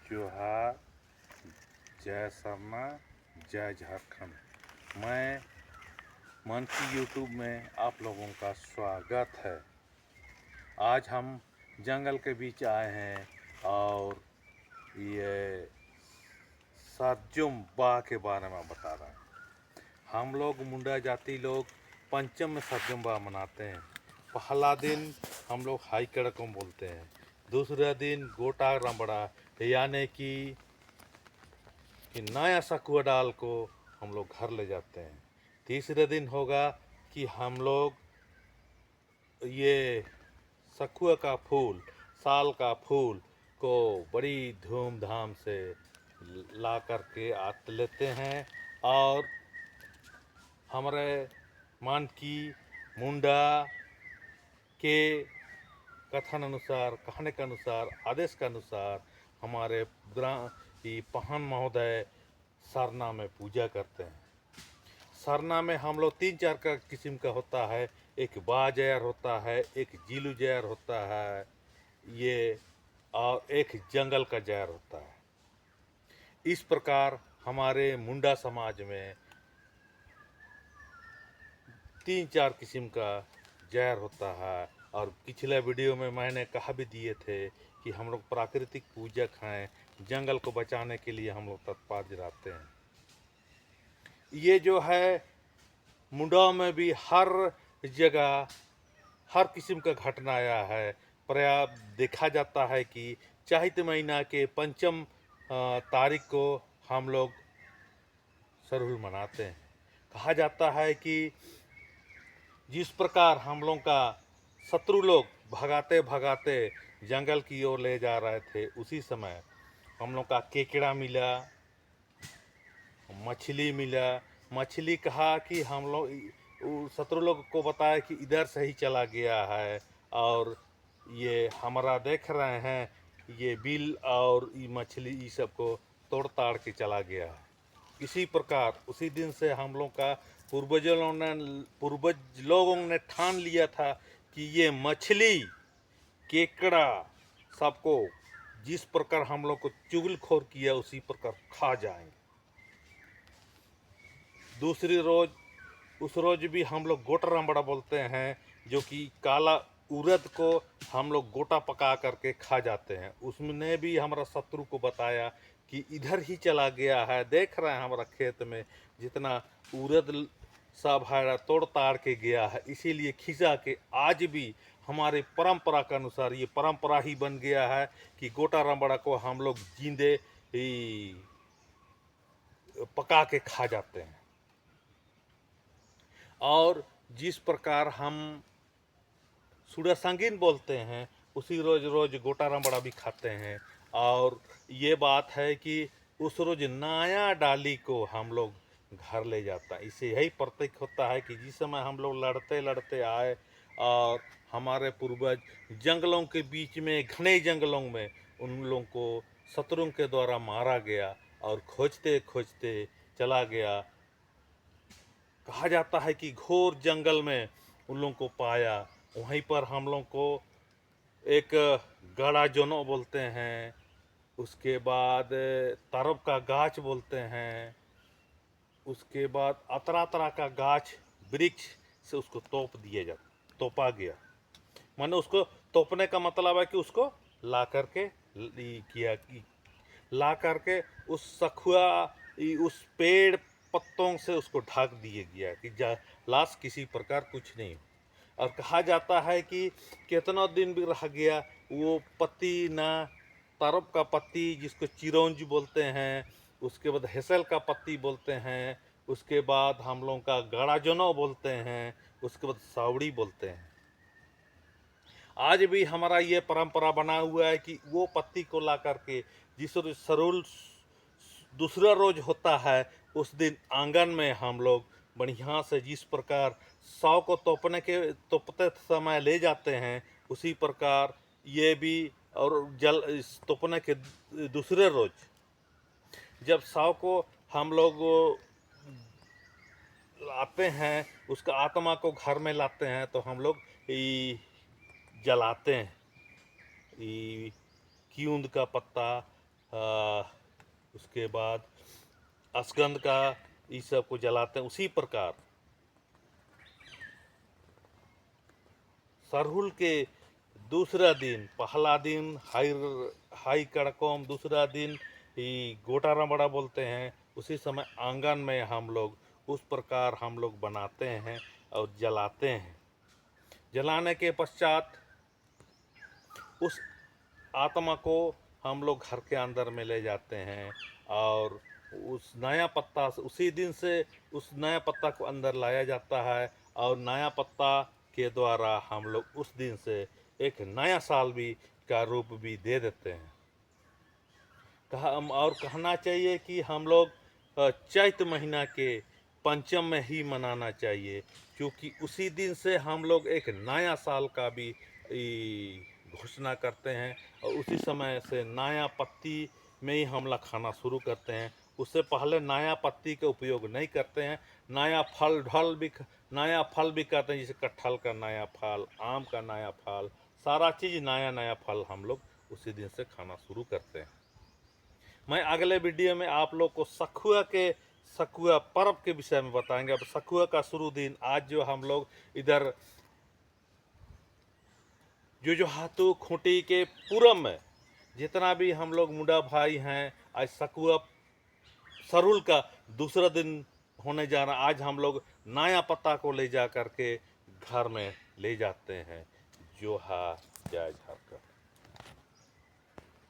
जोहार, जय सरना, जय झारखंड। मैं मन की यूट्यूब में आप लोगों का स्वागत है। आज हम जंगल के बीच आए हैं और ये सरजुम बाह के बारे में बता रहे हैं। हम लोग मुंडा जाति लोग पंचम में सरजुम बाह मनाते हैं। पहला दिन हम लोग हाई कड़कम बोलते हैं, दूसरा दिन गोटा रंबड़ा यानी कि नया सकुआ डाल को हम लोग घर ले जाते हैं। तीसरे दिन होगा कि हम लोग ये सकुआ का फूल, साल का फूल को बड़ी धूमधाम से ला करके आत लेते हैं और हमारे मान की मुंडा के कथन अनुसार, कहने के अनुसार, आदेश के अनुसार हमारे पहन महोदय सरना में पूजा करते हैं। सरना में हम लोग 3-4 का किस्म का होता है। एक बा जैर होता है, एक जीलू जैर होता है, ये और एक जंगल का जैर होता है। इस प्रकार हमारे मुंडा समाज में 3-4 किस्म का जैर होता है। और पिछले वीडियो में मैंने कहा भी दिए थे कि हम लोग प्राकृतिक पूजक हैं, जंगल को बचाने के लिए हम लोग तत्पर रहते हैं। ये जो है मुंडा में भी हर जगह हर किस्म का घटना आया है। पर्याप्त देखा जाता है कि चैत महीना के पंचम तारीख को हम लोग सरहुल मनाते हैं। कहा जाता है कि जिस प्रकार हम लोग का शत्रु लोग भगाते भगाते जंगल की ओर ले जा रहे थे, उसी समय हम लोग का केकड़ा मिला, मछली मिला। मछली कहा कि हम लोग शत्रु लोग को बताया कि इधर से ही चला गया है और ये हमारा देख रहे हैं, ये बिल और ये मछली ये सब को तोड़ ताड़ के चला गया है। इसी प्रकार उसी दिन से हम लोग का पूर्वज लोगों ने ठान लिया था कि ये मछली केकड़ा सबको जिस प्रकार हम लोग को चुगलखोर किया उसी प्रकार खा जाएंगे। दूसरी रोज उस रोज भी हम लोग गोटा रंबड़ा बोलते हैं, जो कि काला उड़द को हम लोग गोटा पका करके खा जाते हैं। उसने भी हमारा शत्रु को बताया कि इधर ही चला गया है, देख रहे हैं हमारा खेत में जितना उड़द सब है तोड़ ताड़ के गया है। इसीलिए खिंचा के आज भी हमारे परंपरा के अनुसार ये परंपरा ही बन गया है कि गोटा रंबड़ा को हम लोग जींदे पका के खा जाते हैं। और जिस प्रकार हम सूड़ा संगीन बोलते हैं, उसी रोज रोज गोटा रंबड़ा भी खाते हैं। और ये बात है कि उस रोज नया डाली को हम लोग घर ले जाता है। इससे यही प्रतीक होता है कि जिस समय हम लोग लड़ते लड़ते आए और हमारे पूर्वज जंगलों के बीच में, घने जंगलों में उन लोगों को शत्रुओं के द्वारा मारा गया और खोजते खोजते चला गया। कहा जाता है कि घोर जंगल में उन लोगों को पाया। वहीं पर हम लोग को एक गड़ा जोनो बोलते हैं, उसके बाद तरब का गाछ बोलते हैं, उसके बाद अतरा तरह का गाछ वृक्ष से उसको तोपा गया। माने उसको तोपने का मतलब है कि उसको ला करके ला करके उस सखुआ उस पेड़ पत्तों से उसको ढक दिए गया कि लाश किसी प्रकार कुछ नहीं हो। और कहा जाता है कि कितना दिन भी रह गया वो पत्ती ना, तरब का पत्ती जिसको चिरौंज बोलते हैं, उसके बाद हेसल का पत्ती बोलते हैं, उसके बाद हम लोगों का गड़ा जनो बोलते हैं, उसके बाद सावड़ी बोलते हैं। आज भी हमारा ये परंपरा बना हुआ है कि वो पत्ती को ला करके जिस रोज सरुल दूसरा रोज होता है उस दिन आंगन में हम लोग बढ़िया से जिस प्रकार सौ को तोपते समय ले जाते हैं, उसी प्रकार ये भी और तोपने के दूसरे रोज जब सौ को हम लोग लाते हैं, उसका आत्मा को घर में लाते हैं तो हम लोग जलाते हैं। क्यूंद का पत्ता उसके बाद असगंध का ये सब को जलाते हैं। उसी प्रकार सरहुल के दूसरा दिन, पहला दिन हाई कड़कोम, दूसरा दिन ये गोटा रमड़ा बोलते हैं। उसी समय आंगन में हम लोग उस प्रकार हम लोग बनाते हैं और जलाते हैं। जलाने के पश्चात उस आत्मा को हम लोग घर के अंदर में ले जाते हैं और उस नया पत्ता उसी दिन से उस नया पत्ता को अंदर लाया जाता है और नया पत्ता के द्वारा हम लोग उस दिन से एक नया साल भी का रूप भी दे देते हैं। और कहना चाहिए कि हम लोग चैत महीना के पंचम में ही मनाना चाहिए, क्योंकि उसी दिन से हम लोग एक नया साल का भी घोषणा करते हैं और उसी समय से नया पत्ती में ही हम लोग खाना शुरू करते हैं। उससे पहले नया पत्ती का उपयोग नहीं करते हैं। नया फल भी करते हैं, जैसे कटहल का नया फल, आम का नया फल, सारा चीज़ नया फल हम लोग उसी दिन से खाना शुरू करते हैं। मैं अगले वीडियो में आप लोग को सखुआ पर्व के विषय में बताएंगे। अब सखुआ का शुरू दिन आज जो हम लोग इधर जो हाथू खूंटी के पूरब में जितना भी हम लोग मुंडा भाई हैं, आज सखुआ सरहुल का दूसरा दिन होने जा रहा। आज हम लोग नया पत्ता को ले जा करके घर में ले जाते हैं। जोहार, जय झारखंड।